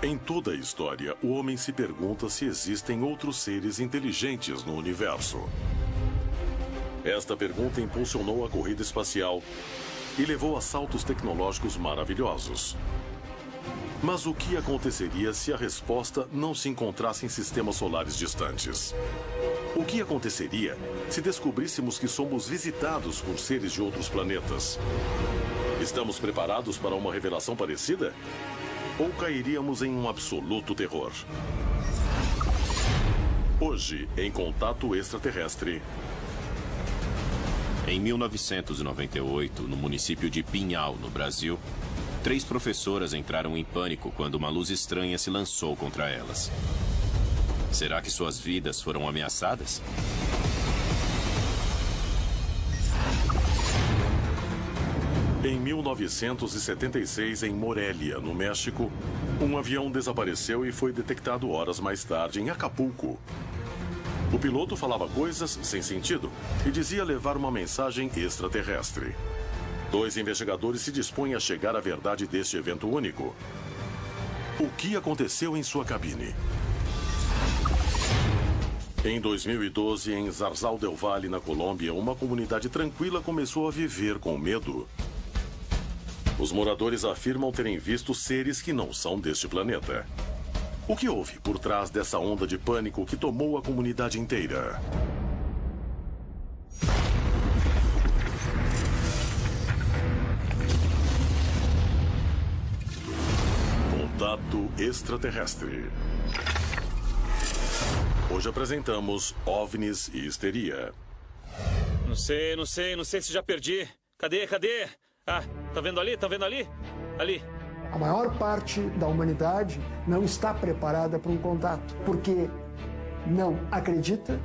Em toda a história, o homem se pergunta se existem outros seres inteligentes no universo. Esta pergunta impulsionou a corrida espacial e levou a saltos tecnológicos maravilhosos. Mas o que aconteceria se a resposta não se encontrasse em sistemas solares distantes? O que aconteceria se descobríssemos que somos visitados por seres de outros planetas? Estamos preparados para uma revelação parecida? Ou cairíamos em um absoluto terror? Hoje, em Contato Extraterrestre. Em 1998, no município de Pinhal, no Brasil, 3 professoras entraram em pânico quando uma luz estranha se lançou contra elas. Será que suas vidas foram ameaçadas? Em 1976, em Morelia, no México, um avião desapareceu e foi detectado horas mais tarde em Acapulco. O piloto falava coisas sem sentido e dizia levar uma mensagem extraterrestre. 2 investigadores se dispõem a chegar à verdade deste evento único. O que aconteceu em sua cabine? Em 2012, em Zarzal del Valle, na Colômbia, uma comunidade tranquila começou a viver com medo. Os moradores afirmam terem visto seres que não são deste planeta. O que houve por trás dessa onda de pânico que tomou a comunidade inteira? Contato Extraterrestre. Hoje apresentamos OVNIs e histeria. Não sei se já perdi. Cadê? Ah, tá vendo ali? Ali. A maior parte da humanidade não está preparada para um contato, porque não acredita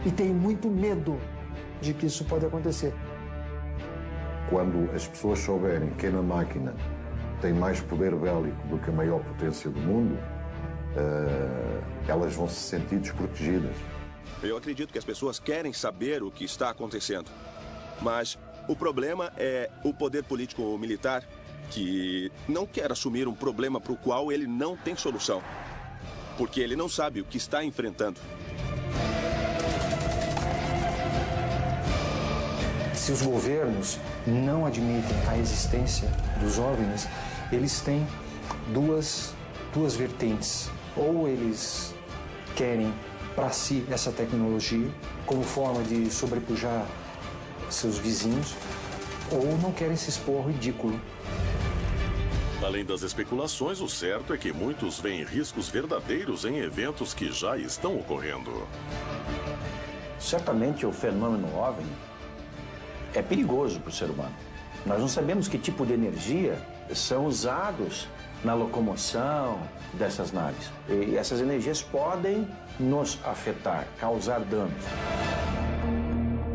e tem muito medo de que isso pode acontecer. Quando as pessoas souberem que na máquina tem mais poder bélico do que a maior potência do mundo, elas vão se sentir desprotegidas. Eu acredito que as pessoas querem saber o que está acontecendo. Mas o problema é o poder político ou militar que não quer assumir um problema para o qual ele não tem solução. Porque ele não sabe o que está enfrentando. Se os governos não admitem a existência dos OVNIs, eles têm duas vertentes. Ou eles querem para si essa tecnologia como forma de sobrepujar seus vizinhos, ou não querem se expor ao ridículo. Além das especulações, o certo é que muitos veem riscos verdadeiros em eventos que já estão ocorrendo. Certamente o fenômeno OVNI é perigoso para o ser humano. Nós não sabemos que tipo de energia são usados na locomoção dessas naves. E essas energias podem nos afetar, causar danos.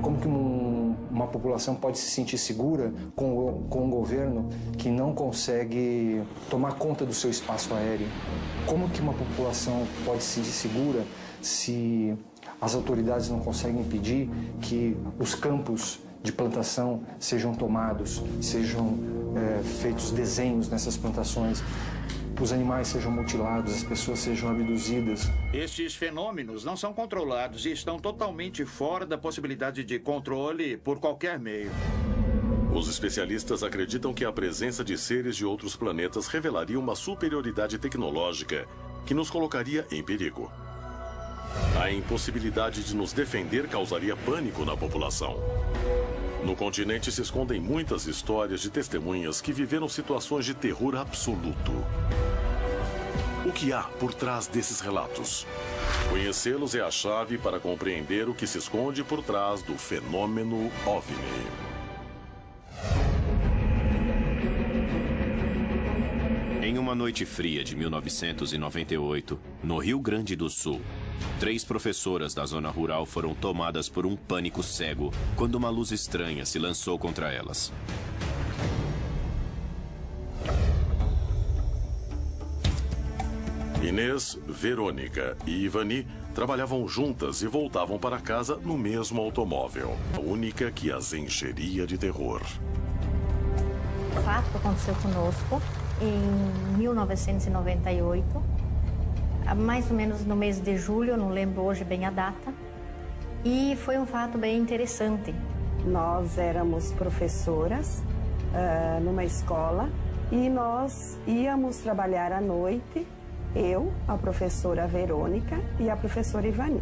Como que uma população pode se sentir segura com um governo que não consegue tomar conta do seu espaço aéreo? Como que uma população pode se sentir segura se as autoridades não conseguem impedir que os campos de plantação sejam tomados, sejam feitos desenhos nessas plantações, os animais sejam mutilados, as pessoas sejam abduzidas? Estes fenômenos não são controlados e estão totalmente fora da possibilidade de controle por qualquer meio. Os especialistas acreditam que a presença de seres de outros planetas revelaria uma superioridade tecnológica que nos colocaria em perigo. A impossibilidade de nos defender causaria pânico na população. No continente se escondem muitas histórias de testemunhas que viveram situações de terror absoluto. O que há por trás desses relatos? Conhecê-los é a chave para compreender o que se esconde por trás do fenômeno OVNI. Em uma noite fria de 1998, no Rio Grande do Sul, 3 professoras da zona rural foram tomadas por um pânico cego quando uma luz estranha se lançou contra elas. Inês, Verônica e Ivani trabalhavam juntas e voltavam para casa no mesmo automóvel, a única que as encheria de terror. O fato que aconteceu conosco em 1998, mais ou menos no mês de julho, não lembro hoje bem a data, e foi um fato bem interessante. Nós éramos professoras numa escola e nós íamos trabalhar à noite, eu, a professora Verônica e a professora Ivani.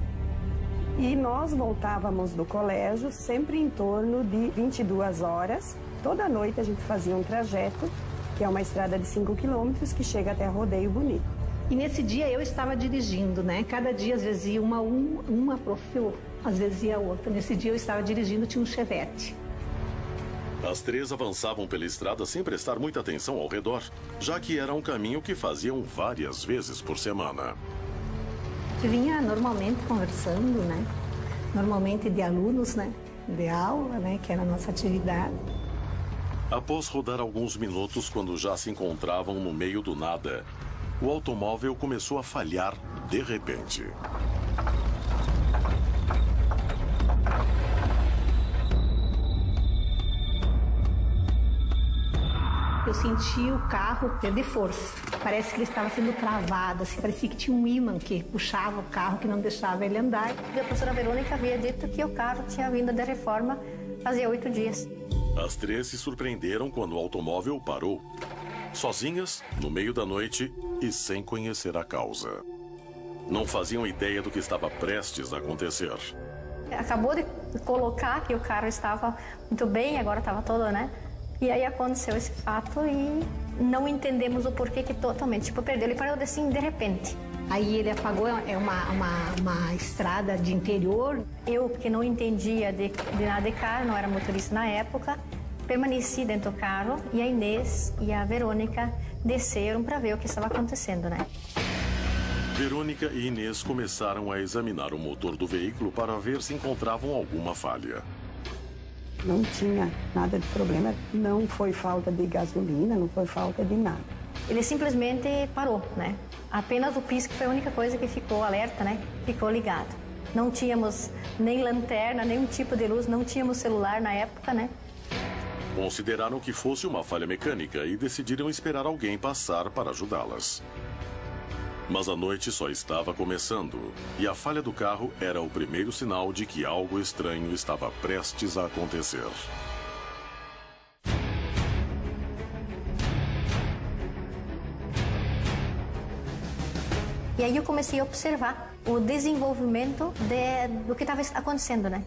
E nós voltávamos do colégio sempre em torno de 22 horas. Toda noite a gente fazia um trajeto, que é uma estrada de 5 quilômetros que chega até Rodeio Bonito. E nesse dia eu estava dirigindo, né? Cada dia às vezes ia uma prof, às vezes ia outra. Nesse dia eu estava dirigindo, tinha um Chevette. As três avançavam pela estrada sem prestar muita atenção ao redor, já que era um caminho que faziam várias vezes por semana. Eu vinha normalmente conversando, né? Normalmente de alunos, né? De aula, né? Que era a nossa atividade. Após rodar alguns minutos, quando já se encontravam no meio do nada, o automóvel começou a falhar de repente. Eu senti o carro perder força. Parece que ele estava sendo travado, assim, parecia que tinha um ímã que puxava o carro, que não deixava ele andar. E a professora Verônica havia dito que o carro tinha vindo da reforma fazia 8 dias. As três se surpreenderam quando o automóvel parou, sozinhas, no meio da noite e sem conhecer a causa. Não faziam ideia do que estava prestes a acontecer. Acabou de colocar que o carro estava muito bem, agora estava todo, né? E aí aconteceu esse fato e não entendemos o porquê que totalmente, tipo, perdeu. Ele parou assim, de repente. Aí ele apagou, é uma estrada de interior. Eu, que não entendia de nada de carro, não era motorista na época, permaneci dentro do carro e a Inês e a Verônica desceram para ver o que estava acontecendo, né? Verônica e Inês começaram a examinar o motor do veículo para ver se encontravam alguma falha. Não tinha nada de problema, não foi falta de gasolina, não foi falta de nada. Ele simplesmente parou, né? Apenas o pisco foi a única coisa que ficou alerta, né? Ficou ligado. Não tínhamos nem lanterna, nenhum tipo de luz, não tínhamos celular na época, né? Consideraram que fosse uma falha mecânica e decidiram esperar alguém passar para ajudá-las. Mas a noite só estava começando e a falha do carro era o primeiro sinal de que algo estranho estava prestes a acontecer. E aí eu comecei a observar o desenvolvimento do que estava acontecendo, né?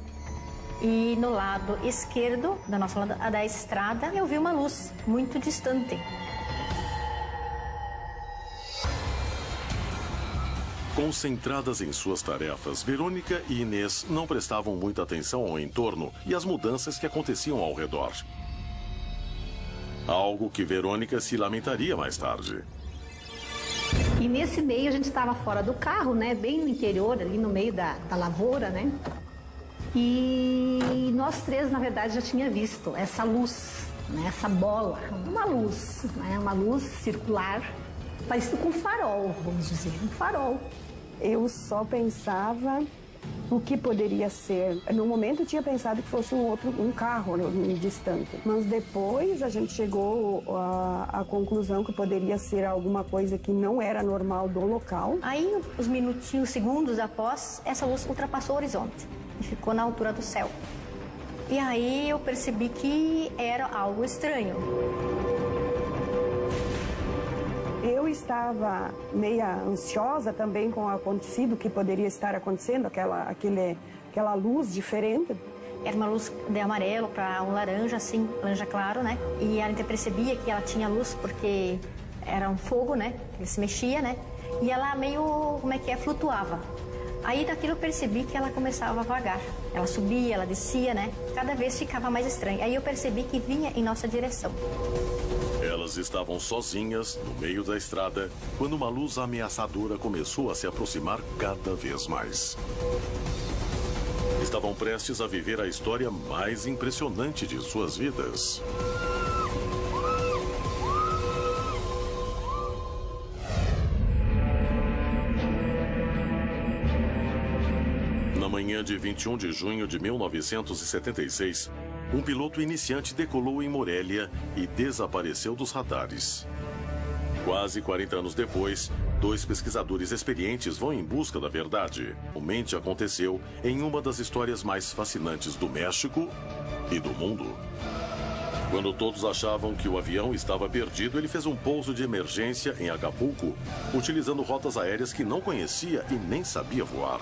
E no lado esquerdo da estrada eu vi uma luz muito distante. Concentradas em suas tarefas, Verônica e Inês não prestavam muita atenção ao entorno e às mudanças que aconteciam ao redor. Algo que Verônica se lamentaria mais tarde. E nesse meio a gente estava fora do carro, né? Bem no interior, ali no meio da lavoura, né? E nós três, na verdade, já tinha visto essa luz, né? Essa bola, uma luz, né? Uma luz circular, parecido com um farol, vamos dizer, um farol. Eu só pensava o que poderia ser. No momento eu tinha pensado que fosse um carro distante, mas depois a gente chegou à conclusão que poderia ser alguma coisa que não era normal do local. Aí, os minutinhos, segundos após, essa luz ultrapassou o horizonte e ficou na altura do céu. E aí eu percebi que era algo estranho. Eu estava meia ansiosa também com o acontecido, que poderia estar acontecendo, aquela luz diferente. Era uma luz de amarelo para um laranja, assim, laranja claro, né? E a gente percebia que ela tinha luz porque era um fogo, né? Ele se mexia, né? E ela meio, flutuava. Aí daquilo eu percebi que ela começava a vagar. Ela subia, ela descia, né? Cada vez ficava mais estranha. Aí eu percebi que vinha em nossa direção. Elas estavam sozinhas no meio da estrada quando uma luz ameaçadora começou a se aproximar cada vez mais. Estavam prestes a viver a história mais impressionante de suas vidas. Na manhã de 21 de junho de 1976, um piloto iniciante decolou em Morelia e desapareceu dos radares. Quase 40 anos depois, 2 pesquisadores experientes vão em busca da verdade. Realmente aconteceu em uma das histórias mais fascinantes do México e do mundo. Quando todos achavam que o avião estava perdido, ele fez um pouso de emergência em Acapulco, utilizando rotas aéreas que não conhecia e nem sabia voar.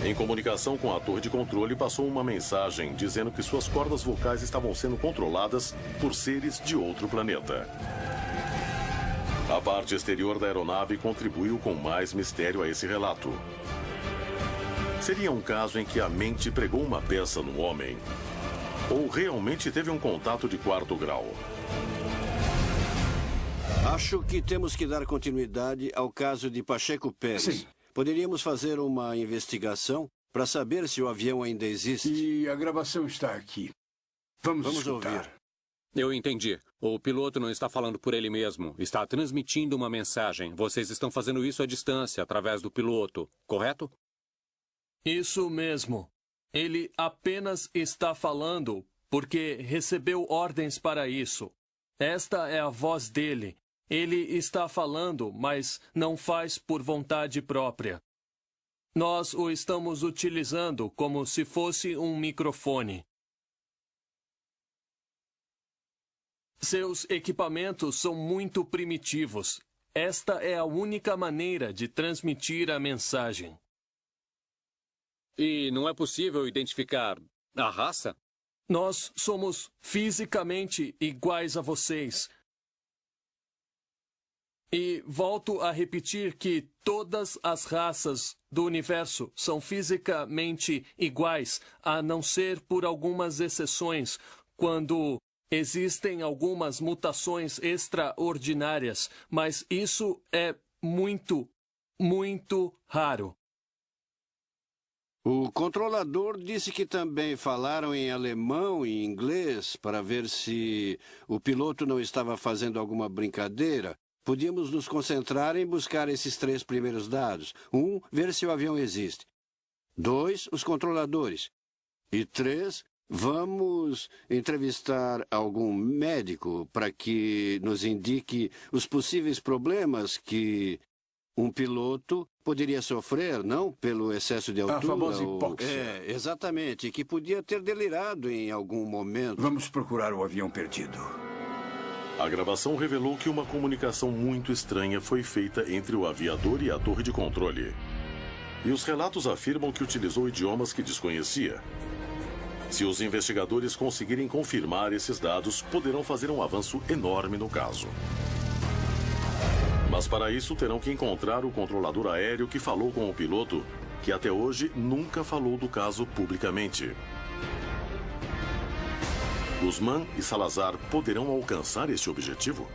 Em comunicação com a torre de controle, passou uma mensagem dizendo que suas cordas vocais estavam sendo controladas por seres de outro planeta. A parte exterior da aeronave contribuiu com mais mistério a esse relato. Seria um caso em que a mente pregou uma peça no homem? Ou realmente teve um contato de 4º grau? Acho que temos que dar continuidade ao caso de Pacheco Pérez. Sim. Poderíamos fazer uma investigação para saber se o avião ainda existe. E a gravação está aqui. Vamos escutar. Ouvir. Eu entendi. O piloto não está falando por ele mesmo. Está transmitindo uma mensagem. Vocês estão fazendo isso à distância, através do piloto, correto? Isso mesmo. Ele apenas está falando porque recebeu ordens para isso. Esta é a voz dele. Ele está falando, mas não faz por vontade própria. Nós o estamos utilizando como se fosse um microfone. Seus equipamentos são muito primitivos. Esta é a única maneira de transmitir a mensagem. E não é possível identificar a raça? Nós somos fisicamente iguais a vocês. E volto a repetir que todas as raças do universo são fisicamente iguais, a não ser por algumas exceções, quando existem algumas mutações extraordinárias, mas isso é muito, muito raro. O controlador disse que também falaram em alemão e inglês para ver se o piloto não estava fazendo alguma brincadeira. Podíamos nos concentrar em buscar esses 3 primeiros dados. 1, ver se o avião existe. 2, os controladores. E 3, vamos entrevistar algum médico para que nos indique os possíveis problemas que um piloto poderia sofrer, não pelo excesso de altura. A famosa hipóxia. É, exatamente, que podia ter delirado em algum momento. Vamos procurar o avião perdido. A gravação revelou que uma comunicação muito estranha foi feita entre o aviador e a torre de controle. E os relatos afirmam que utilizou idiomas que desconhecia. Se os investigadores conseguirem confirmar esses dados, poderão fazer um avanço enorme no caso. Mas para isso terão que encontrar o controlador aéreo que falou com o piloto, que até hoje nunca falou do caso publicamente. Guzmán e Salazar poderão alcançar este objetivo?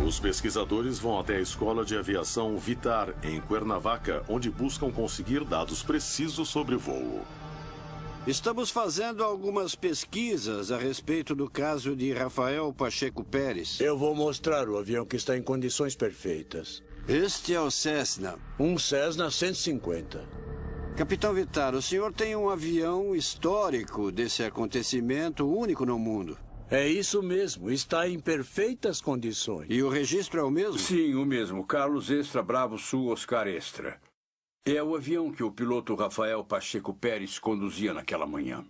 Os pesquisadores vão até a Escola de Aviação Vitar, em Cuernavaca, onde buscam conseguir dados precisos sobre o voo. Estamos fazendo algumas pesquisas a respeito do caso de Rafael Pacheco Pérez. Eu vou mostrar o avião que está em condições perfeitas. Este é o Cessna. Um Cessna 150. Capitão Vitar, o senhor tem um avião histórico desse acontecimento, único no mundo. É isso mesmo, está em perfeitas condições. E o registro é o mesmo? Sim, o mesmo. Carlos Extra Bravo Sul Oscar Extra. É o avião que o piloto Rafael Pacheco Pérez conduzia naquela manhã.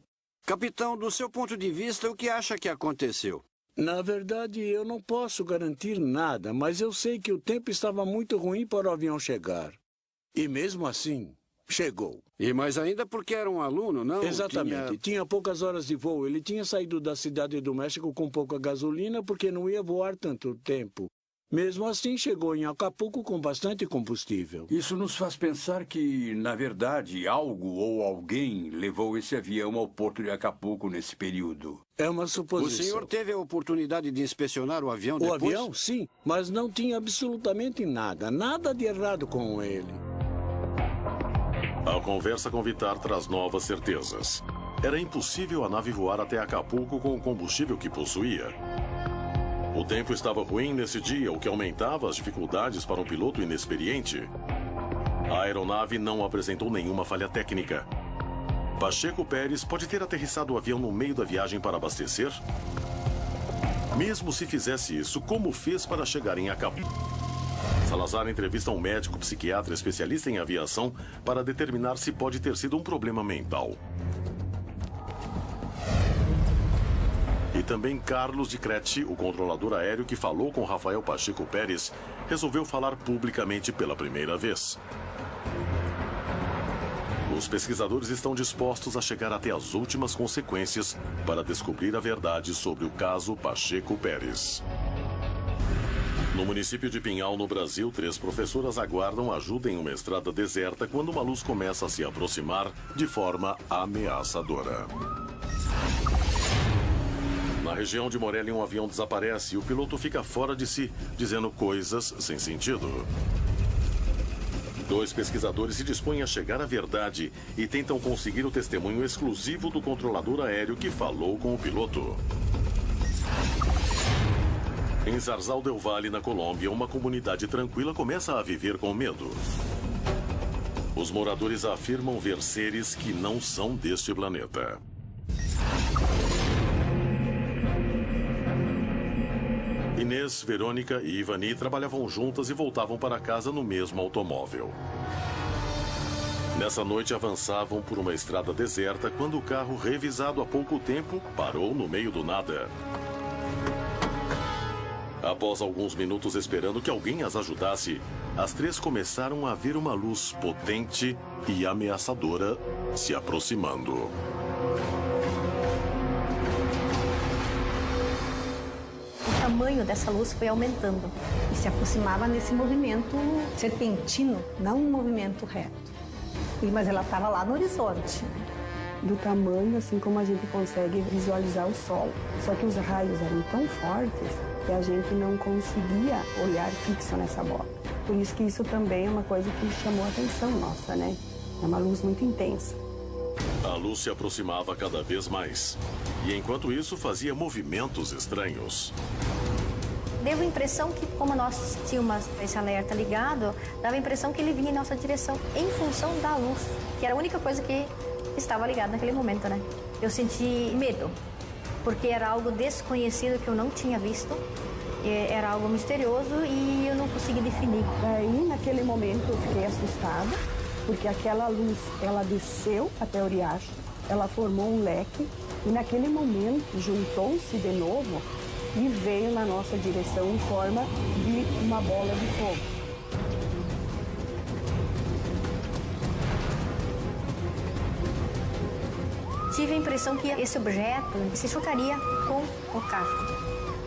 Capitão, do seu ponto de vista, o que acha que aconteceu? Na verdade, eu não posso garantir nada, mas eu sei que o tempo estava muito ruim para o avião chegar. E mesmo assim, chegou. E mais ainda porque era um aluno, não? Exatamente. Tinha poucas horas de voo. Ele tinha saído da cidade do México com pouca gasolina porque não ia voar tanto tempo. Mesmo assim, chegou em Acapulco com bastante combustível. Isso nos faz pensar que, na verdade, algo ou alguém levou esse avião ao porto de Acapulco nesse período. É uma suposição. O senhor teve a oportunidade de inspecionar o avião depois? O avião, sim, mas não tinha absolutamente nada. Nada de errado com ele. A conversa com Vitar traz novas certezas. Era impossível a nave voar até Acapulco com o combustível que possuía. O tempo estava ruim nesse dia, o que aumentava as dificuldades para um piloto inexperiente. A aeronave não apresentou nenhuma falha técnica. Pacheco Pérez pode ter aterrissado o avião no meio da viagem para abastecer? Mesmo se fizesse isso, como fez para chegar em Acapulco? Salazar entrevista um médico psiquiatra especialista em aviação para determinar se pode ter sido um problema mental. E também Carlos de Crete, o controlador aéreo que falou com Rafael Pacheco Pérez, resolveu falar publicamente pela primeira vez. Os pesquisadores estão dispostos a chegar até as últimas consequências para descobrir a verdade sobre o caso Pacheco Pérez. No município de Pinhal, no Brasil, 3 professoras aguardam ajuda em uma estrada deserta quando uma luz começa a se aproximar de forma ameaçadora. Na região de Morelia, um avião desaparece e o piloto fica fora de si, dizendo coisas sem sentido. 2 pesquisadores se dispõem a chegar à verdade e tentam conseguir o testemunho exclusivo do controlador aéreo que falou com o piloto. Em Zarzal del Valle, na Colômbia, uma comunidade tranquila começa a viver com medo. Os moradores afirmam ver seres que não são deste planeta. Inês, Verônica e Ivani trabalhavam juntas e voltavam para casa no mesmo automóvel. Nessa noite avançavam por uma estrada deserta quando o carro, revisado há pouco tempo, parou no meio do nada. Após alguns minutos esperando que alguém as ajudasse, as 3 começaram a ver uma luz potente e ameaçadora se aproximando. O tamanho dessa luz foi aumentando. E se aproximava nesse movimento serpentino, não um movimento reto. Mas ela estava lá no horizonte. Do tamanho, assim como a gente consegue visualizar o sol. Só que os raios eram tão fortes que a gente não conseguia olhar fixo nessa bola. Por isso que isso também é uma coisa que chamou a atenção nossa, né? É uma luz muito intensa. A luz se aproximava cada vez mais. E enquanto isso, fazia movimentos estranhos. Deu a impressão que, como nós tínhamos esse alerta ligado, dava a impressão que ele vinha em nossa direção em função da luz, que era a única coisa que estava ligada naquele momento, né? Eu senti medo, porque era algo desconhecido que eu não tinha visto, era algo misterioso e eu não consegui definir. Daí, naquele momento, eu fiquei assustada, porque aquela luz, ela desceu até o riacho, ela formou um leque e naquele momento juntou-se de novo e veio na nossa direção em forma de uma bola de fogo. Tive a impressão que esse objeto se chocaria com o carro.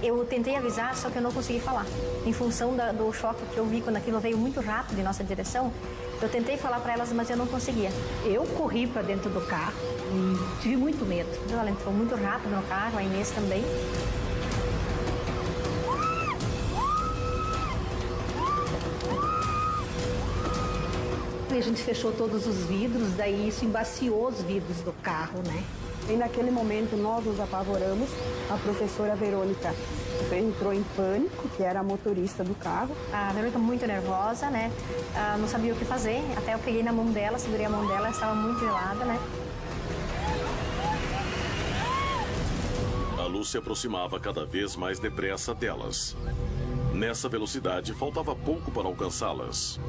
Eu tentei avisar, só que eu não consegui falar. Em função do choque que eu vi quando aquilo veio muito rápido em nossa direção, eu tentei falar para elas, mas eu não conseguia. Eu corri para dentro do carro e tive muito medo. Ela entrou muito rápido no carro, a Inês também. E a gente fechou todos os vidros, daí isso embaciou os vidros do carro, né? E naquele momento nós nos apavoramos, a professora Verônica entrou em pânico, que era a motorista do carro. A Verônica muito nervosa, né? Não sabia o que fazer, até eu peguei na mão dela, segurei a mão dela, ela estava muito gelada, né? A luz se aproximava cada vez mais depressa delas. Nessa velocidade, faltava pouco para alcançá-las.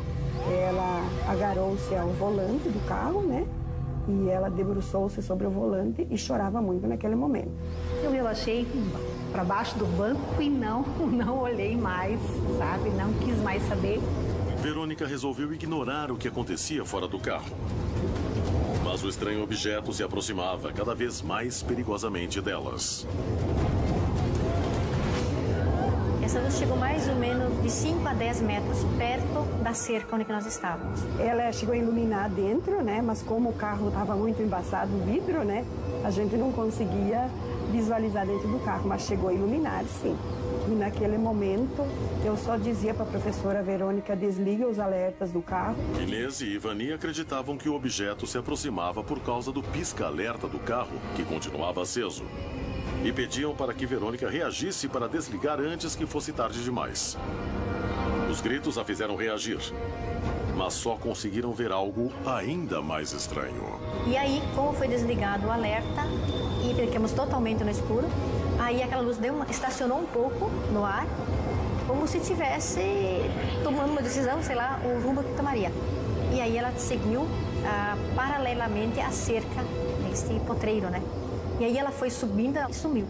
Ela agarrou-se ao volante do carro, né? E ela debruçou-se sobre o volante e chorava muito naquele momento. Eu relaxei para baixo do banco e não olhei mais, sabe? Não quis mais saber. Verônica resolveu ignorar o que acontecia fora do carro. Mas o estranho objeto se aproximava cada vez mais perigosamente delas. Essa luz chegou mais ou menos de 5 a 10 metros perto da cerca onde nós estávamos. Ela chegou a iluminar dentro, né? Mas como o carro estava muito embaçado, o vidro, né? A gente não conseguia visualizar dentro do carro, mas chegou a iluminar, sim. E naquele momento, eu só dizia para a professora Verônica, desliga os alertas do carro. Inês e Ivani acreditavam que o objeto se aproximava por causa do pisca-alerta do carro, que continuava aceso. E pediam para que Verônica reagisse para desligar antes que fosse tarde demais. Os gritos a fizeram reagir, mas só conseguiram ver algo ainda mais estranho. E aí, como foi desligado o alerta e ficamos totalmente no escuro, Aí aquela luz estacionou um pouco no ar, como se estivesse tomando uma decisão, sei lá, o rumo que tomaria. E aí ela seguiu paralelamente à cerca, nesse potreiro, né? E aí ela foi subindo e sumiu.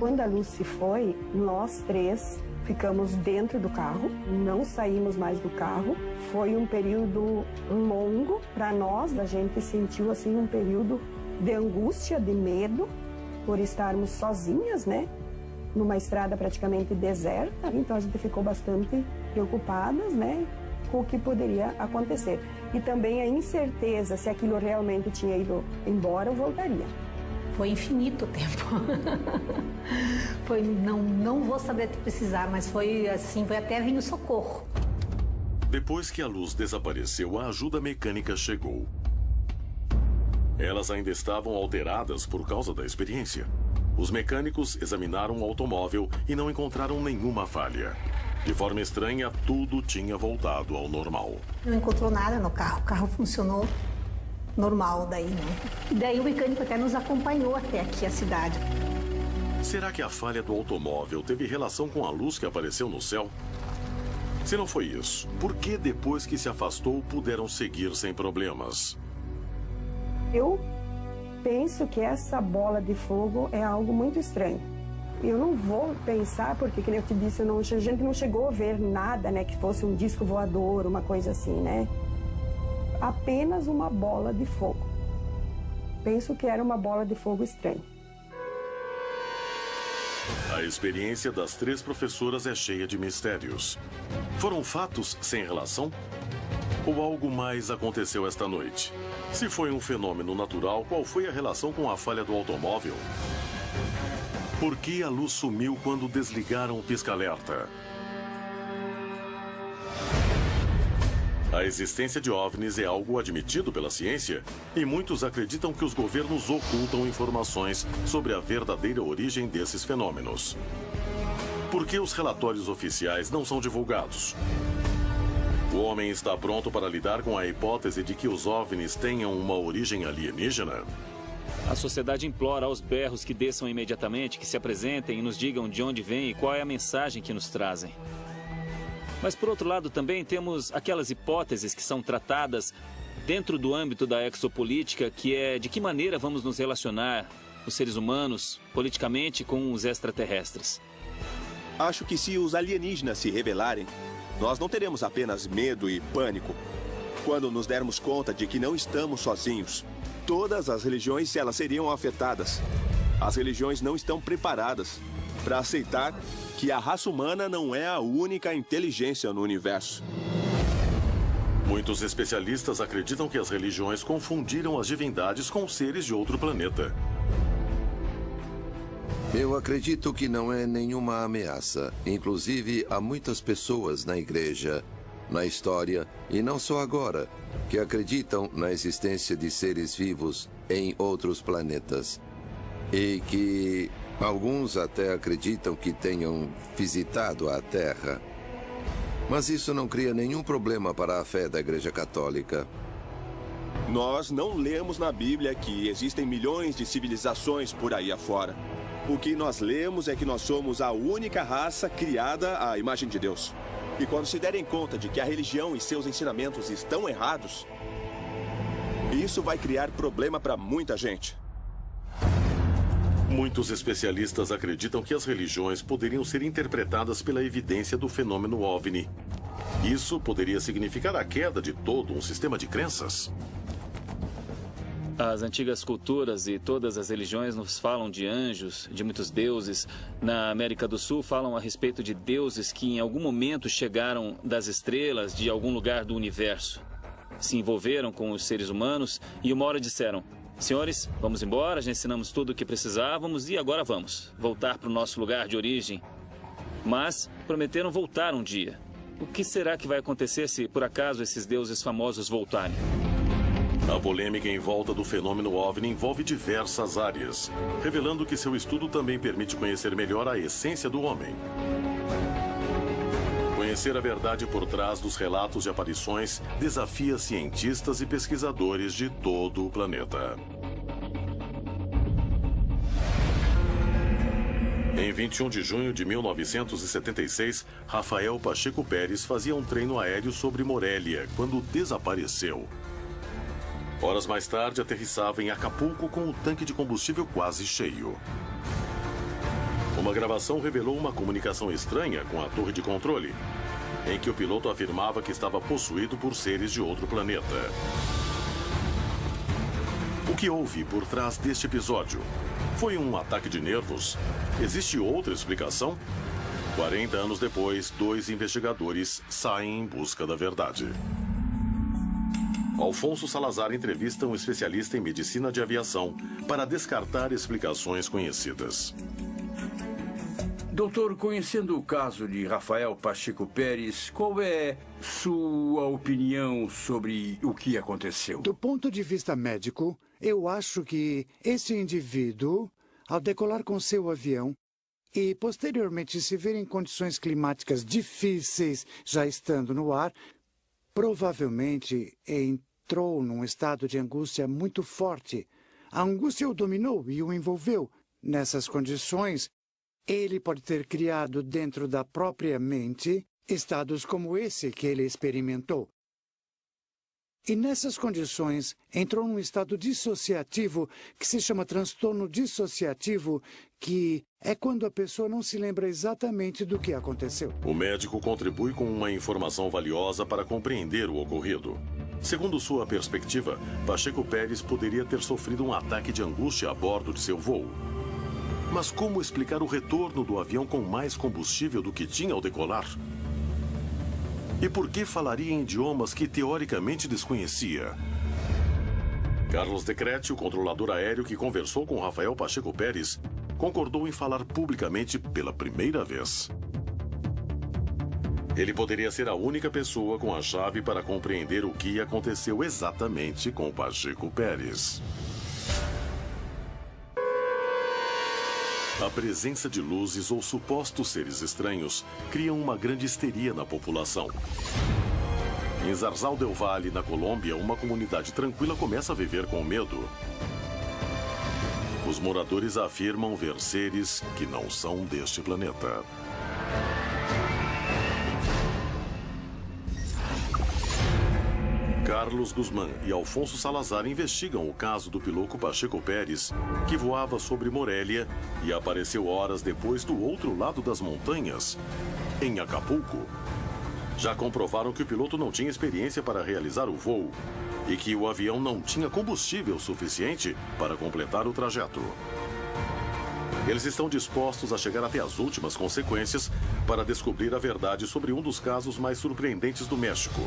Quando a luz se foi, nós três ficamos dentro do carro, não saímos mais do carro. Foi um período longo para nós, a gente sentiu assim um período de angústia, de medo, por estarmos sozinhas, né? Numa estrada praticamente deserta. Então a gente ficou bastante preocupadas, né? Com o que poderia acontecer. E também a incerteza se aquilo realmente tinha ido embora ou voltaria. Foi infinito o tempo. Foi, não vou saber te precisar, mas foi assim, foi até vir o socorro. Depois que a luz desapareceu, a ajuda mecânica chegou. Elas ainda estavam alteradas por causa da experiência. Os mecânicos examinaram o automóvel e não encontraram nenhuma falha. De forma estranha, tudo tinha voltado ao normal. Não encontrou nada no carro, o carro funcionou normal daí, né? E daí o mecânico até nos acompanhou até aqui a cidade. Será que a falha do automóvel teve relação com a luz que apareceu no céu? Se não foi isso, por que depois que se afastou puderam seguir sem problemas? Eu penso que essa bola de fogo é algo muito estranho. Eu não vou pensar, porque, como eu te disse, a gente não chegou a ver nada, né, que fosse um disco voador, uma coisa assim, né? Apenas uma bola de fogo. Penso que era uma bola de fogo estranha. A experiência das 3 professoras é cheia de mistérios. Foram fatos sem relação? Ou algo mais aconteceu esta noite? Se foi um fenômeno natural, qual foi a relação com a falha do automóvel? Por que a luz sumiu quando desligaram o pisca-alerta? A existência de OVNIs é algo admitido pela ciência e muitos acreditam que os governos ocultam informações sobre a verdadeira origem desses fenômenos. Por que os relatórios oficiais não são divulgados? O homem está pronto para lidar com a hipótese de que os OVNIs tenham uma origem alienígena? A sociedade implora aos berros que desçam imediatamente, que se apresentem e nos digam de onde vêm e qual é a mensagem que nos trazem. Mas, por outro lado, também temos aquelas hipóteses que são tratadas dentro do âmbito da exopolítica, que é de que maneira vamos nos relacionar, os seres humanos, politicamente, com os extraterrestres. Acho que se os alienígenas se rebelarem, nós não teremos apenas medo e pânico. Quando nos dermos conta de que não estamos sozinhos, todas as religiões elas seriam afetadas. As religiões não estão preparadas para aceitar que a raça humana não é a única inteligência no universo. Muitos especialistas acreditam que as religiões confundiram as divindades com seres de outro planeta. Eu acredito que não é nenhuma ameaça. Inclusive, há muitas pessoas na igreja, na história, e não só agora, que acreditam na existência de seres vivos em outros planetas. E que alguns até acreditam que tenham visitado a Terra. Mas isso não cria nenhum problema para a fé da Igreja Católica. Nós não lemos na Bíblia que existem milhões de civilizações por aí afora. O que nós lemos é que nós somos a única raça criada à imagem de Deus. E quando se derem conta de que a religião e seus ensinamentos estão errados, isso vai criar problema para muita gente. Muitos especialistas acreditam que as religiões poderiam ser interpretadas pela evidência do fenômeno OVNI. Isso poderia significar a queda de todo um sistema de crenças. As antigas culturas e todas as religiões nos falam de anjos, de muitos deuses. Na América do Sul falam a respeito de deuses que em algum momento chegaram das estrelas de algum lugar do universo. Se envolveram com os seres humanos e uma hora disseram: senhores, vamos embora, já ensinamos tudo o que precisávamos e agora vamos voltar para o nosso lugar de origem. Mas prometeram voltar um dia. O que será que vai acontecer se, por acaso, esses deuses famosos voltarem? A polêmica em volta do fenômeno OVNI envolve diversas áreas, revelando que seu estudo também permite conhecer melhor a essência do homem. Conhecer a verdade por trás dos relatos de aparições desafia cientistas e pesquisadores de todo o planeta. Em 21 de junho de 1976, Rafael Pacheco Pérez fazia um treino aéreo sobre Morelia quando desapareceu. Horas mais tarde, aterrissava em Acapulco com o tanque de combustível quase cheio. Uma gravação revelou uma comunicação estranha com a torre de controle, em que o piloto afirmava que estava possuído por seres de outro planeta. O que houve por trás deste episódio? Foi um ataque de nervos? Existe outra explicação? 40 anos depois, 2 investigadores saem em busca da verdade. Alfonso Salazar entrevista um especialista em medicina de aviação para descartar explicações conhecidas. Doutor, conhecendo o caso de Rafael Pacheco Pérez, qual é sua opinião sobre o que aconteceu? Do ponto de vista médico, eu acho que esse indivíduo, ao decolar com seu avião e posteriormente se ver em condições climáticas difíceis, já estando no ar, provavelmente entrou num estado de angústia muito forte. A angústia o dominou e o envolveu. Nessas condições, ele pode ter criado dentro da própria mente estados como esse que ele experimentou. E nessas condições, entrou num estado dissociativo que se chama transtorno dissociativo, que é quando a pessoa não se lembra exatamente do que aconteceu. O médico contribui com uma informação valiosa para compreender o ocorrido. Segundo sua perspectiva, Pacheco Pérez poderia ter sofrido um ataque de angústia a bordo de seu voo. Mas como explicar o retorno do avião com mais combustível do que tinha ao decolar? E por que falaria em idiomas que teoricamente desconhecia? Carlos Decretti, o controlador aéreo que conversou com Rafael Pacheco Pérez, concordou em falar publicamente pela primeira vez. Ele poderia ser a única pessoa com a chave para compreender o que aconteceu exatamente com Pacheco Pérez. A presença de luzes ou supostos seres estranhos criam uma grande histeria na população. Em Zarzal del Valle, na Colômbia, uma comunidade tranquila começa a viver com medo. Os moradores afirmam ver seres que não são deste planeta. Carlos Guzmán e Alfonso Salazar investigam o caso do piloto Pacheco Pérez, que voava sobre Morelia e apareceu horas depois do outro lado das montanhas, em Acapulco. Já comprovaram que o piloto não tinha experiência para realizar o voo e que o avião não tinha combustível suficiente para completar o trajeto. Eles estão dispostos a chegar até as últimas consequências para descobrir a verdade sobre um dos casos mais surpreendentes do México.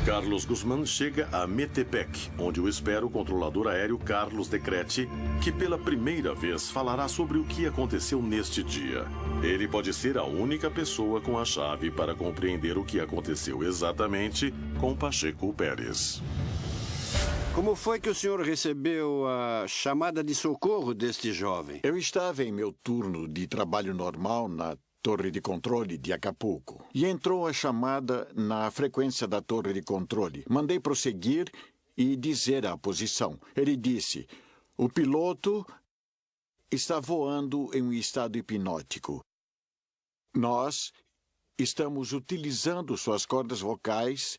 Carlos Guzmán chega a Metepec, onde o espera o controlador aéreo Carlos Decretti, que pela primeira vez falará sobre o que aconteceu neste dia. Ele pode ser a única pessoa com a chave para compreender o que aconteceu exatamente com Pacheco Pérez. Como foi que o senhor recebeu a chamada de socorro deste jovem? Eu estava em meu turno de trabalho normal na torre de controle de Acapulco. E entrou a chamada na frequência da torre de controle. Mandei prosseguir e dizer a posição. Ele disse: o piloto está voando em um estado hipnótico. Nós estamos utilizando suas cordas vocais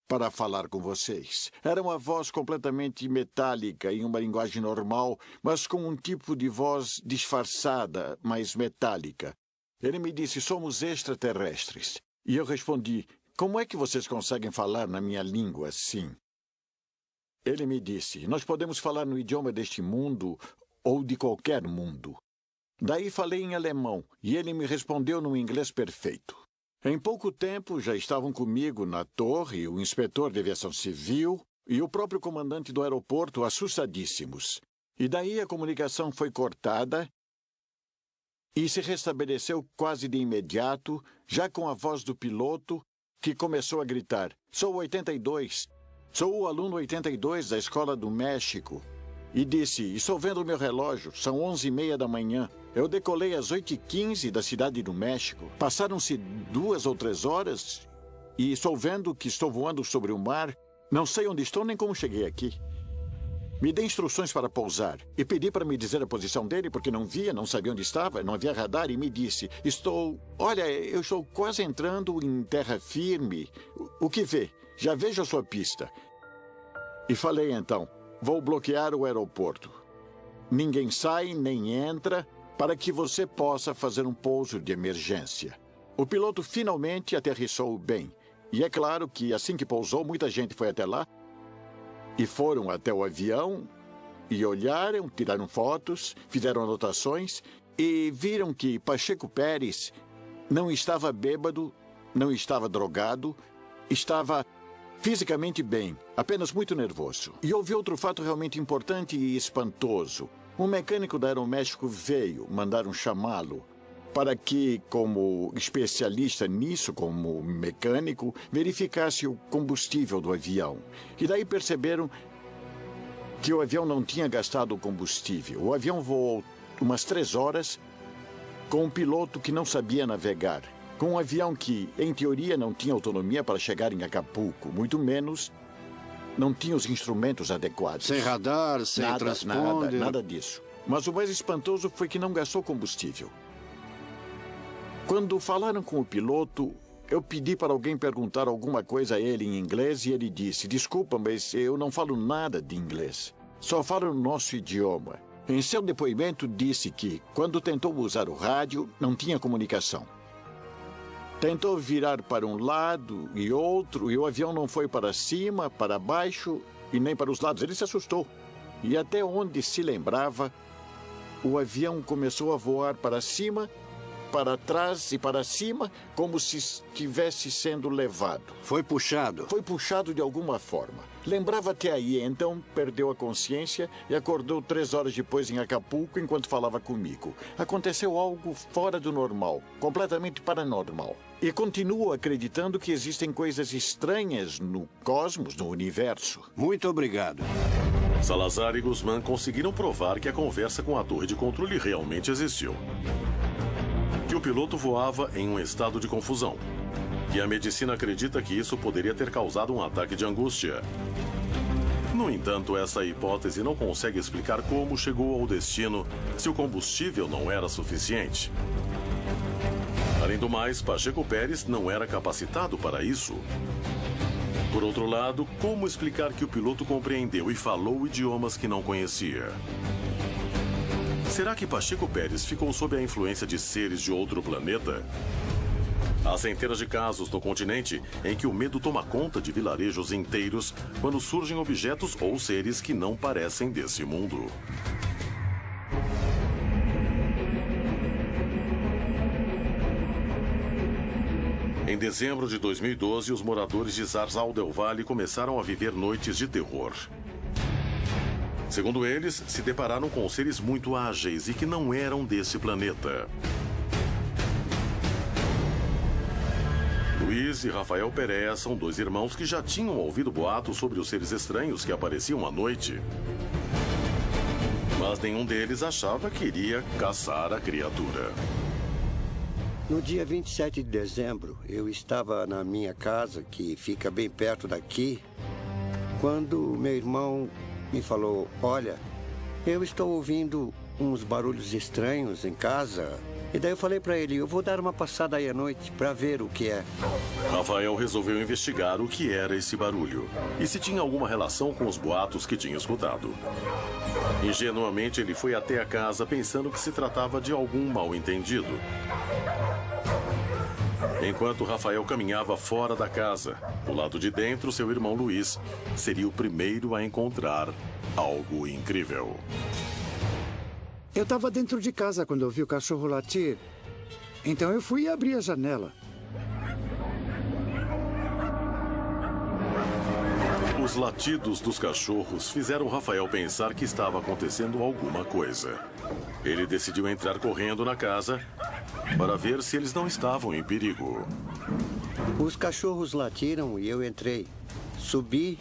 para falar com vocês. Era uma voz completamente metálica, em uma linguagem normal, mas com um tipo de voz disfarçada, mas metálica. Ele me disse: somos extraterrestres. E eu respondi: como é que vocês conseguem falar na minha língua assim? Ele me disse: nós podemos falar no idioma deste mundo ou de qualquer mundo. Daí falei em alemão e ele me respondeu no inglês perfeito. Em pouco tempo já estavam comigo na torre o inspetor de aviação civil e o próprio comandante do aeroporto, assustadíssimos. E daí a comunicação foi cortada e se restabeleceu quase de imediato, já com a voz do piloto, que começou a gritar: sou o 82, sou o aluno 82 da Escola do México. E disse: estou vendo o meu relógio, são 11h30 da manhã. Eu decolei às 8h15 da cidade do México. Passaram-se 2 ou 3 horas e estou vendo que estou voando sobre o mar. Não sei onde estou nem como cheguei aqui. Me dê instruções para pousar. E pedi para me dizer a posição dele, porque não via, não sabia onde estava, não havia radar, e me disse: Olha, eu estou quase entrando em terra firme. O que vê? Já vejo a sua pista. E falei então: vou bloquear o aeroporto. Ninguém sai nem entra para que você possa fazer um pouso de emergência. O piloto finalmente aterrissou bem. E é claro que assim que pousou, muita gente foi até lá. E foram até o avião e olharam, tiraram fotos, fizeram anotações e viram que Pacheco Pérez não estava bêbado, não estava drogado, estava fisicamente bem, apenas muito nervoso. E houve outro fato realmente importante e espantoso. Um mecânico da Aeroméxico veio, mandaram chamá-lo para que, como especialista nisso, como mecânico, verificasse o combustível do avião. E daí perceberam que o avião não tinha gastado o combustível. O avião voou umas 3 horas com um piloto que não sabia navegar, com um avião que, em teoria, não tinha autonomia para chegar em Acapulco, muito menos não tinha os instrumentos adequados. Sem radar, sem transponder. Nada disso. Mas o mais espantoso foi que não gastou combustível. Quando falaram com o piloto, eu pedi para alguém perguntar alguma coisa a ele em inglês e ele disse: desculpa, mas eu não falo nada de inglês. Só falo no nosso idioma. Em seu depoimento disse que, quando tentou usar o rádio, não tinha comunicação. Tentou virar para um lado e outro e o avião não foi para cima, para baixo e nem para os lados. Ele se assustou. E até onde se lembrava, o avião começou a voar para cima, para trás e para cima, como se estivesse sendo levado. Foi puxado? Foi puxado de alguma forma. Lembrava até aí, então perdeu a consciência e acordou 3 horas depois em Acapulco enquanto falava comigo. Aconteceu algo fora do normal, completamente paranormal. E continuo acreditando que existem coisas estranhas no cosmos, no universo. Muito obrigado. Salazar e Guzmán conseguiram provar que a conversa com a torre de controle realmente existiu. Que o piloto voava em um estado de confusão. E a medicina acredita que isso poderia ter causado um ataque de angústia. No entanto, essa hipótese não consegue explicar como chegou ao destino se o combustível não era suficiente. Além do mais, Pacheco Pérez não era capacitado para isso. Por outro lado, como explicar que o piloto compreendeu e falou idiomas que não conhecia? Será que Pacheco Pérez ficou sob a influência de seres de outro planeta? Há centenas de casos no continente em que o medo toma conta de vilarejos inteiros quando surgem objetos ou seres que não parecem desse mundo. Em dezembro de 2012, os moradores de Zarzal del Valle começaram a viver noites de terror. Segundo eles, se depararam com seres muito ágeis e que não eram desse planeta. Luiz e Rafael Perea são 2 irmãos que já tinham ouvido boatos sobre os seres estranhos que apareciam à noite. Mas nenhum deles achava que iria caçar a criatura. No dia 27 de dezembro, eu estava na minha casa, que fica bem perto daqui, quando meu irmão me falou: olha, eu estou ouvindo uns barulhos estranhos em casa. E daí eu falei para ele: eu vou dar uma passada aí à noite para ver o que é. Rafael resolveu investigar o que era esse barulho e se tinha alguma relação com os boatos que tinha escutado. Ingenuamente, ele foi até a casa pensando que se tratava de algum mal-entendido. Enquanto Rafael caminhava fora da casa, do lado de dentro, seu irmão Luiz seria o primeiro a encontrar algo incrível. Eu estava dentro de casa quando eu vi o cachorro latir. Então eu fui e abri a janela. Os latidos dos cachorros fizeram Rafael pensar que estava acontecendo alguma coisa. Ele decidiu entrar correndo na casa para ver se eles não estavam em perigo. Os cachorros latiram e eu entrei. Subi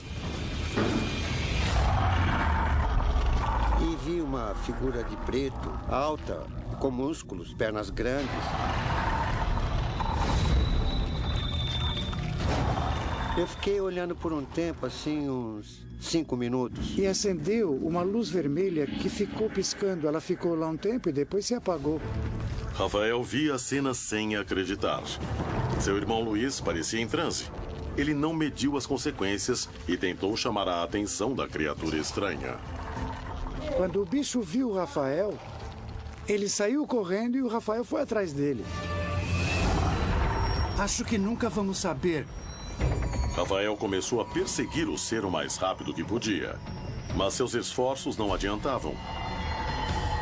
e vi uma figura de preto, alta, com músculos, pernas grandes. Eu fiquei olhando por um tempo, assim, uns 5 minutos. E acendeu uma luz vermelha que ficou piscando. Ela ficou lá um tempo e depois se apagou. Rafael via a cena sem acreditar. Seu irmão Luiz parecia em transe. Ele não mediu as consequências e tentou chamar a atenção da criatura estranha. Quando o bicho viu o Rafael, ele saiu correndo e o Rafael foi atrás dele. Acho que nunca vamos saber. Rafael começou a perseguir o ser o mais rápido que podia. Mas seus esforços não adiantavam.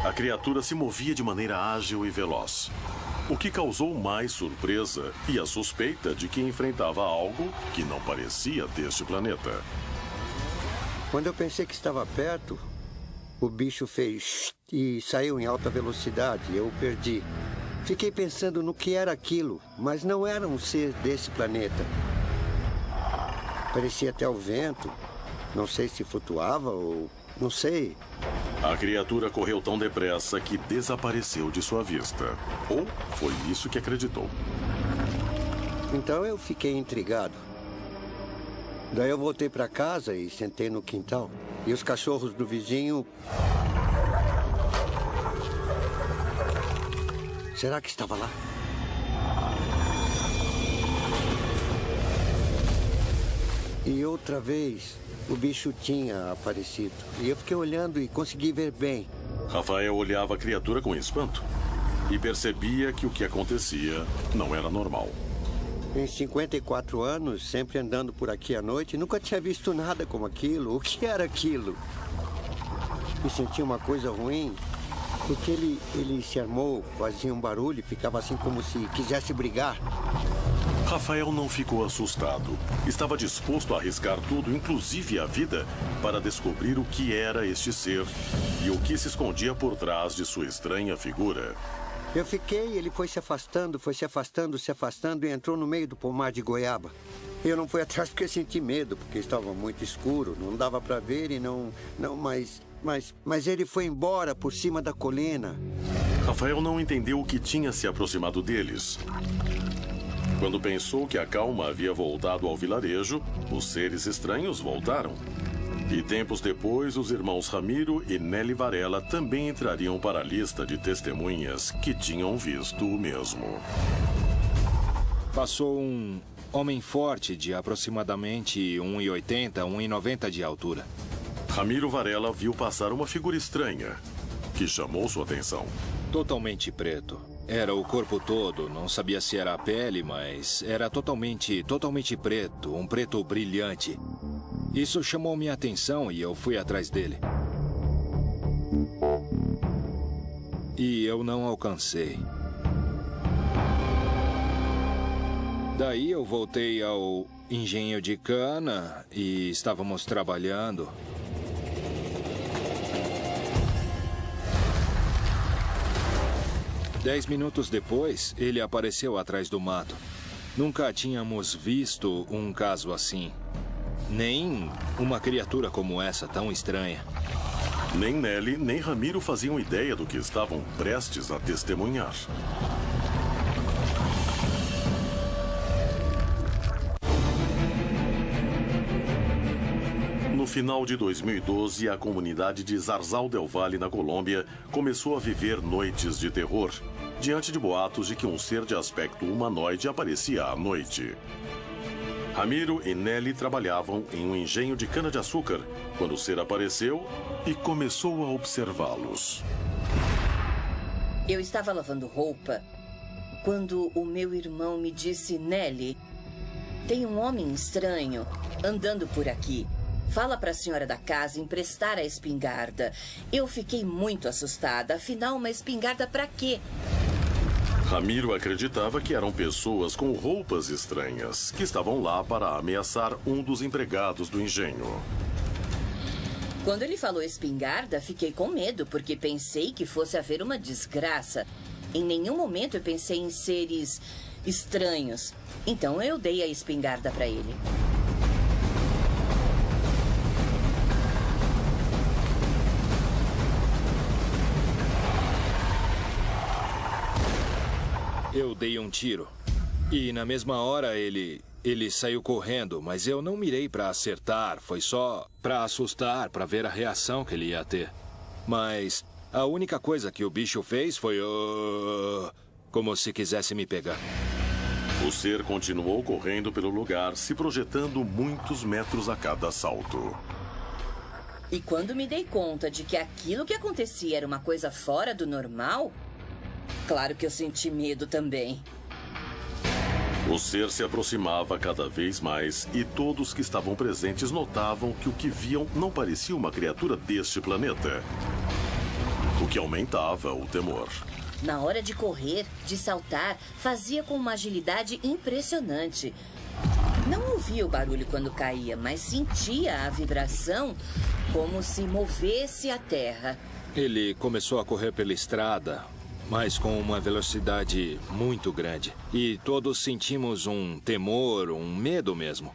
A criatura se movia de maneira ágil e veloz, o que causou mais surpresa e a suspeita de que enfrentava algo que não parecia deste planeta. Quando eu pensei que estava perto, o bicho fez e saiu em alta velocidade. Eu o perdi. Fiquei pensando no que era aquilo, mas não era um ser desse planeta. Parecia até o vento. Não sei se flutuava ou... não sei. A criatura correu tão depressa que desapareceu de sua vista. Ou foi isso que acreditou. Então eu fiquei intrigado. Daí eu voltei para casa e sentei no quintal. E os cachorros do vizinho... Será que estava lá? E outra vez, o bicho tinha aparecido. E eu fiquei olhando e consegui ver bem. Rafael olhava a criatura com espanto e percebia que o que acontecia não era normal. Em 54 anos, sempre andando por aqui à noite, nunca tinha visto nada como aquilo. O que era aquilo? Me senti uma coisa ruim, porque ele se armou, fazia um barulho, ficava assim como se quisesse brigar. Rafael não ficou assustado. Estava disposto a arriscar tudo, inclusive a vida, para descobrir o que era este ser e o que se escondia por trás de sua estranha figura. Eu fiquei, ele foi se afastando e entrou no meio do pomar de goiaba. Eu não fui atrás porque senti medo, porque estava muito escuro, não dava para ver e mas ele foi embora por cima da colina. Rafael não entendeu o que tinha se aproximado deles. Quando pensou que a calma havia voltado ao vilarejo, os seres estranhos voltaram. E tempos depois, os irmãos Ramiro e Nelly Varela também entrariam para a lista de testemunhas que tinham visto o mesmo. Passou um homem forte de aproximadamente 1,80, 1,90 de altura. Ramiro Varela viu passar uma figura estranha, que chamou sua atenção. Totalmente preto. Era o corpo todo, não sabia se era a pele, mas era totalmente preto, um preto brilhante. Isso chamou minha atenção e eu fui atrás dele. E eu não alcancei. Daí eu voltei ao engenho de cana e estávamos trabalhando. Dez minutos depois, ele apareceu atrás do mato. Nunca tínhamos visto um caso assim. Nem uma criatura como essa, tão estranha. Nem Nelly, nem Ramiro faziam ideia do que estavam prestes a testemunhar. No final de 2012, a comunidade de Zarzal del Valle, na Colômbia, começou a viver noites de terror, diante de boatos de que um ser de aspecto humanoide aparecia à noite. Ramiro e Nelly trabalhavam em um engenho de cana-de-açúcar quando o ser apareceu e começou a observá-los. Eu estava lavando roupa quando o meu irmão me disse: Nelly, tem um homem estranho andando por aqui. Fala para a senhora da casa emprestar a espingarda. Eu fiquei muito assustada. Afinal, uma espingarda para quê? Ramiro acreditava que eram pessoas com roupas estranhas que estavam lá para ameaçar um dos empregados do engenho. Quando ele falou espingarda, fiquei com medo, porque pensei que fosse haver uma desgraça. Em nenhum momento eu pensei em seres estranhos. Então eu dei a espingarda para ele. Eu dei um tiro. E na mesma hora ele Ele saiu correndo, mas eu não mirei para acertar. Foi só para assustar, para ver a reação que ele ia ter. Mas a única coisa que o bicho fez foi... como se quisesse me pegar. O ser continuou correndo pelo lugar, se projetando muitos metros a cada salto. E quando me dei conta de que aquilo que acontecia era uma coisa fora do normal, claro que eu senti medo também. O ser se aproximava cada vez mais e todos que estavam presentes notavam que o que viam não parecia uma criatura deste planeta, o que aumentava o temor. Na hora de correr, de saltar, fazia com uma agilidade impressionante. Não ouvia o barulho quando caía, mas sentia a vibração como se movesse a terra. Ele começou a correr pela estrada, mas com uma velocidade muito grande. E todos sentimos um temor, um medo mesmo.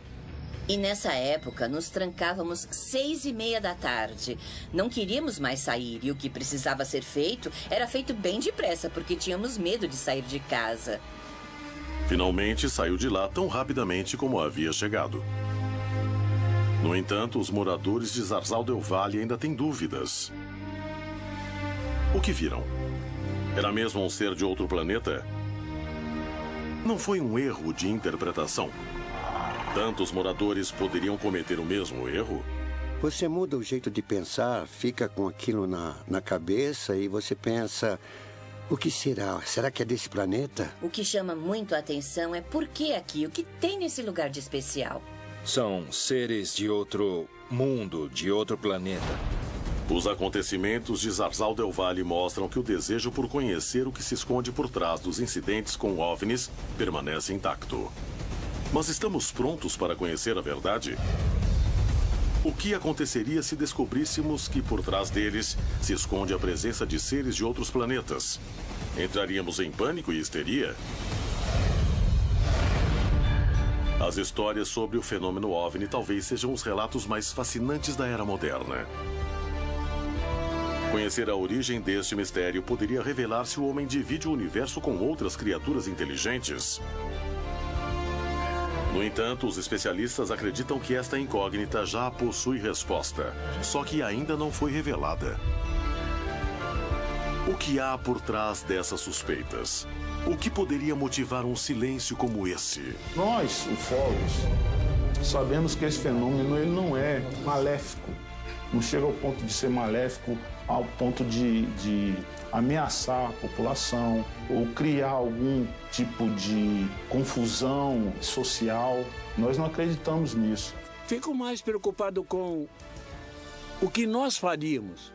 E nessa época, nos trancávamos 6:30 da tarde. Não queríamos mais sair e o que precisava ser feito era feito bem depressa, porque tínhamos medo de sair de casa. Finalmente saiu de lá tão rapidamente como havia chegado. No entanto, os moradores de Zarzal del Valle ainda têm dúvidas. O que viram? Era mesmo um ser de outro planeta? Não foi um erro de interpretação? Tantos moradores poderiam cometer o mesmo erro? Você muda o jeito de pensar, fica com aquilo na cabeça e você pensa... O que será? Será que é desse planeta? O que chama muito a atenção é por que aqui, o que tem nesse lugar de especial. São seres de outro mundo, de outro planeta. Os acontecimentos de Zarzal del Valle mostram que o desejo por conhecer o que se esconde por trás dos incidentes com OVNIs permanece intacto. Mas estamos prontos para conhecer a verdade? O que aconteceria se descobríssemos que por trás deles se esconde a presença de seres de outros planetas? Entraríamos em pânico e histeria? As histórias sobre o fenômeno OVNI talvez sejam os relatos mais fascinantes da era moderna. Conhecer a origem deste mistério poderia revelar se o homem divide o universo com outras criaturas inteligentes. No entanto, os especialistas acreditam que esta incógnita já possui resposta, só que ainda não foi revelada. O que há por trás dessas suspeitas? O que poderia motivar um silêncio como esse? Nós, ufólogos, sabemos que esse fenômeno ele não é maléfico. Não chega ao ponto de ser maléfico, ao ponto de ameaçar a população ou criar algum tipo de confusão social. Nós não acreditamos nisso. Fico mais preocupado com o que nós faríamos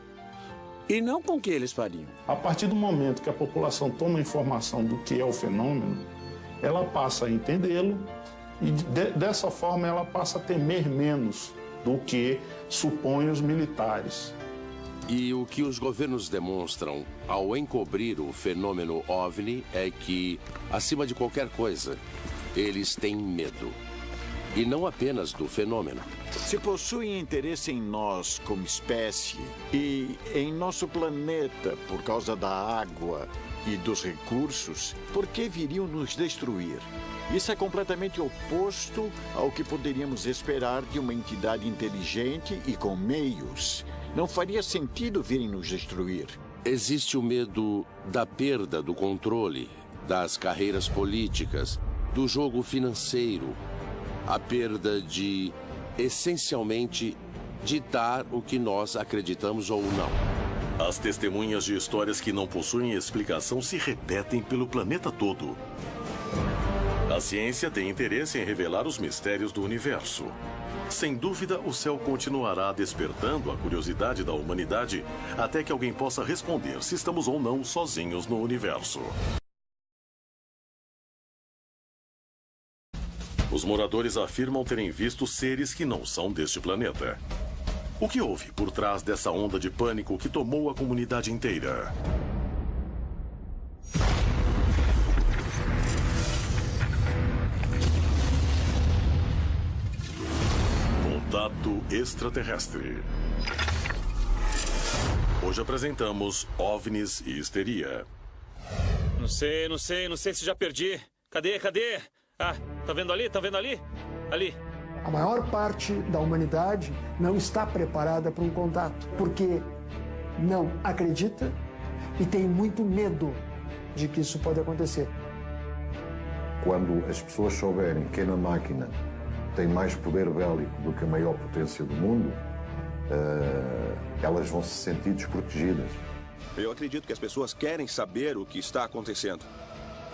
e não com o que eles fariam. A partir do momento que a população toma informação do que é o fenômeno, ela passa a entendê-lo e dessa forma ela passa a temer menos do que supõem os militares. E o que os governos demonstram ao encobrir o fenômeno OVNI é que, acima de qualquer coisa, eles têm medo. E não apenas do fenômeno. Se possuem interesse em nós como espécie e em nosso planeta por causa da água e dos recursos, por que viriam nos destruir? Isso é completamente oposto ao que poderíamos esperar de uma entidade inteligente e com meios. Não faria sentido virem nos destruir. Existe o medo da perda do controle, das carreiras políticas, do jogo financeiro, a perda de, essencialmente, ditar o que nós acreditamos ou não. As testemunhas de histórias que não possuem explicação se repetem pelo planeta todo. A ciência tem interesse em revelar os mistérios do universo. Sem dúvida, o céu continuará despertando a curiosidade da humanidade até que alguém possa responder se estamos ou não sozinhos no universo. Os moradores afirmam terem visto seres que não são deste planeta. O que houve por trás dessa onda de pânico que tomou a comunidade inteira? Contato extraterrestre. Hoje apresentamos OVNIs e histeria. Não sei se já perdi. Cadê? Ah... Tá vendo ali? Tá vendo ali? Ali. A maior parte da humanidade não está preparada para um contato, porque não acredita e tem muito medo de que isso pode acontecer. Quando as pessoas souberem que na máquina tem mais poder bélico do que a maior potência do mundo, elas vão se sentir desprotegidas. Eu acredito que as pessoas querem saber o que está acontecendo.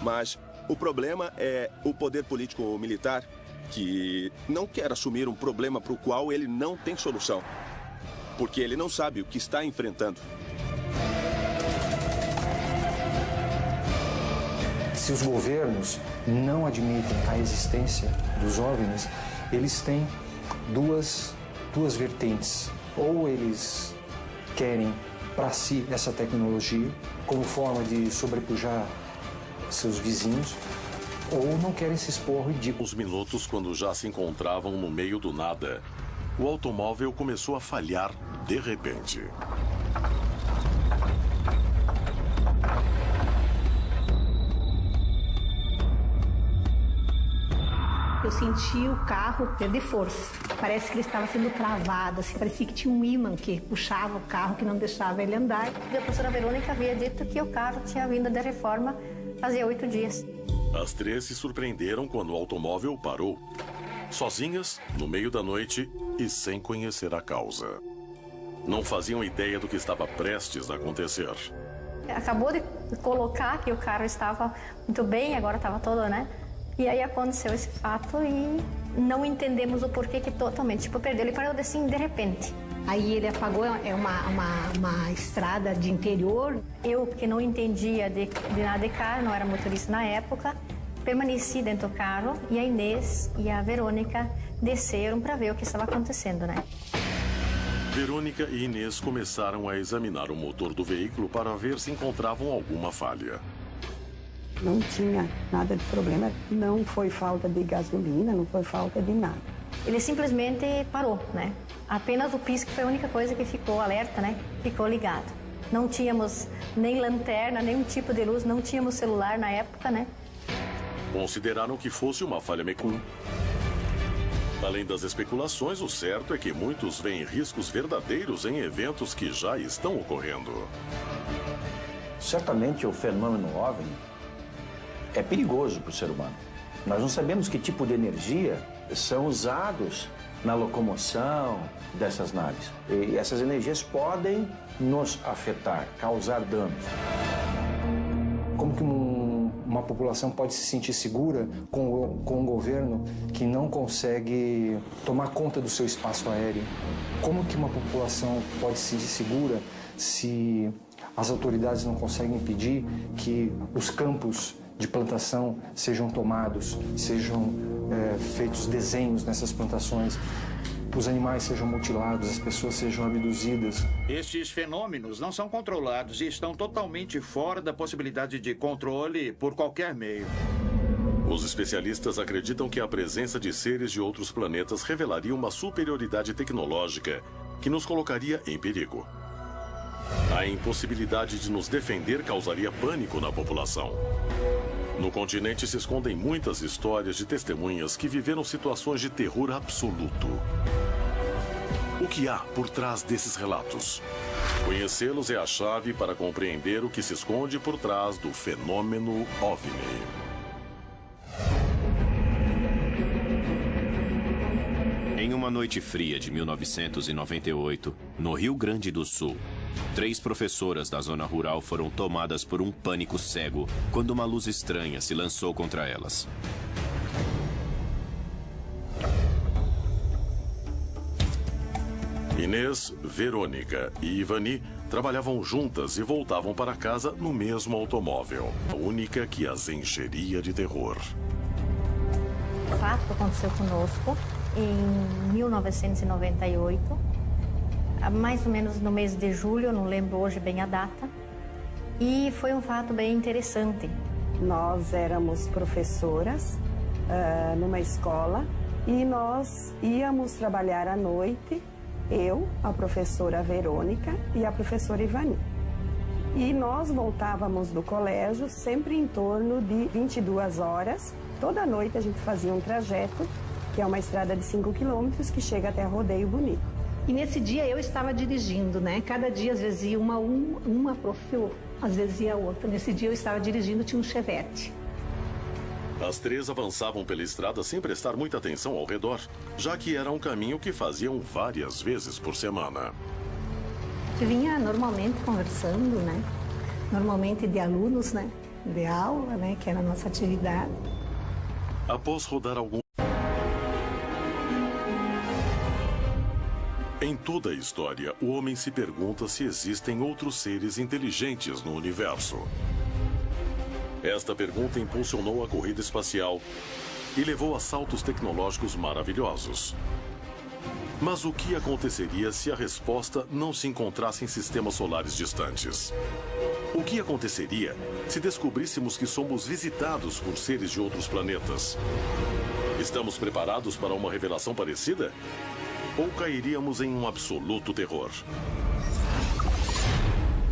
Mas o problema é o poder político militar que não quer assumir um problema para o qual ele não tem solução. Porque ele não sabe o que está enfrentando. Se os governos não admitem a existência dos OVNIs, eles têm duas vertentes. Ou eles querem para si essa tecnologia como forma de sobrepujar seus vizinhos, ou não querem se expor ridículos. Uns minutos, quando já se encontravam no meio do nada, o automóvel começou a falhar de repente. Eu senti o carro perder força. Parece que ele estava sendo travado, assim, parecia que tinha um ímã que puxava o carro, que não deixava ele andar. A professora Verônica havia dito que o carro tinha vindo da reforma fazia 8 dias. As três se surpreenderam quando o automóvel parou, sozinhas, no meio da noite e sem conhecer a causa. Não faziam ideia do que estava prestes a acontecer. Acabou de colocar que o carro estava muito bem, agora estava todo, né? E aí aconteceu esse fato e não entendemos o porquê que totalmente, tipo, perdeu. Ele parou assim, de repente. Aí ele apagou, é uma estrada de interior. Eu, que não entendia de nada de carro, não era motorista na época, permaneci dentro do carro e a Inês e a Verônica desceram para ver o que estava acontecendo, né? Verônica e Inês começaram a examinar o motor do veículo para ver se encontravam alguma falha. Não tinha nada de problema, não foi falta de gasolina, não foi falta de nada. Ele simplesmente parou, né? Apenas o pisco foi a única coisa que ficou alerta, né? Ficou ligado. Não tínhamos nem lanterna, nenhum tipo de luz, não tínhamos celular na época, né? Consideraram que fosse uma falha mecânica. Além das especulações, o certo é que muitos veem riscos verdadeiros em eventos que já estão ocorrendo. Certamente o fenômeno OVNI é perigoso para o ser humano. Nós não sabemos que tipo de energia são usados na locomoção dessas naves. E essas energias podem nos afetar, causar danos. Como que uma população pode se sentir segura com um governo que não consegue tomar conta do seu espaço aéreo? Como que uma população pode se sentir segura se as autoridades não conseguem impedir que os campos de plantação sejam tomados, sejam feitos desenhos nessas plantações, os animais sejam mutilados, as pessoas sejam abduzidas? Estes fenômenos não são controlados e estão totalmente fora da possibilidade de controle por qualquer meio. Os especialistas acreditam que a presença de seres de outros planetas revelaria uma superioridade tecnológica que nos colocaria em perigo. A impossibilidade de nos defender causaria pânico na população. No continente se escondem muitas histórias de testemunhas que viveram situações de terror absoluto. O que há por trás desses relatos? Conhecê-los é a chave para compreender o que se esconde por trás do fenômeno OVNI. Em uma noite fria de 1998, no Rio Grande do Sul, 3 professoras da zona rural foram tomadas por um pânico cego quando uma luz estranha se lançou contra elas. Inês, Verônica e Ivani trabalhavam juntas e voltavam para casa no mesmo automóvel, a única que as encheria de terror. O fato aconteceu conosco em 1998, mais ou menos no mês de julho, não lembro hoje bem a data, e foi um fato bem interessante. Nós éramos professoras numa escola e nós íamos trabalhar à noite, eu, a professora Verônica e a professora Ivani. E nós voltávamos do colégio sempre em torno de 22 horas. Toda noite a gente fazia um trajeto, que é uma estrada de 5 quilômetros que chega até Rodeio Bonito. E nesse dia eu estava dirigindo, né? Cada dia às vezes ia uma prof, às vezes ia outra. Nesse dia eu estava dirigindo, tinha um Chevette. As três avançavam pela estrada sem prestar muita atenção ao redor, já que era um caminho que faziam várias vezes por semana. Eu vinha normalmente conversando, né? Normalmente de alunos, né? De aula, né? Que era a nossa atividade. Após rodar algum... Em toda a história, o homem se pergunta se existem outros seres inteligentes no universo. Esta pergunta impulsionou a corrida espacial e levou a saltos tecnológicos maravilhosos. Mas o que aconteceria se a resposta não se encontrasse em sistemas solares distantes? O que aconteceria se descobríssemos que somos visitados por seres de outros planetas? Estamos preparados para uma revelação parecida? Ou cairíamos em um absoluto terror?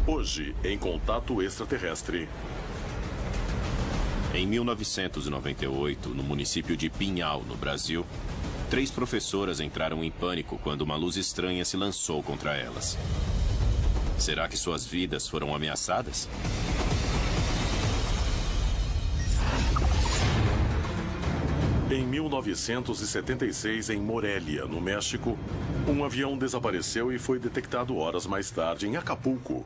Hoje, em Contato Extraterrestre. Em 1998, no município de Pinhal, no Brasil, 3 professoras entraram em pânico quando uma luz estranha se lançou contra elas. Será que suas vidas foram ameaçadas? Em 1976, em Morelia, no México, um avião desapareceu e foi detectado horas mais tarde em Acapulco.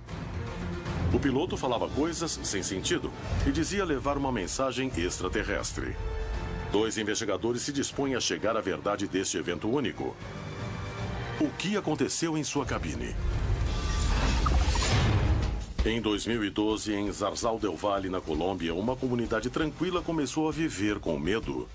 O piloto falava coisas sem sentido e dizia levar uma mensagem extraterrestre. 2 investigadores se dispõem a chegar à verdade deste evento único. O que aconteceu em sua cabine? Em 2012, em Zarzal del Valle, na Colômbia, uma comunidade tranquila começou a viver com medo.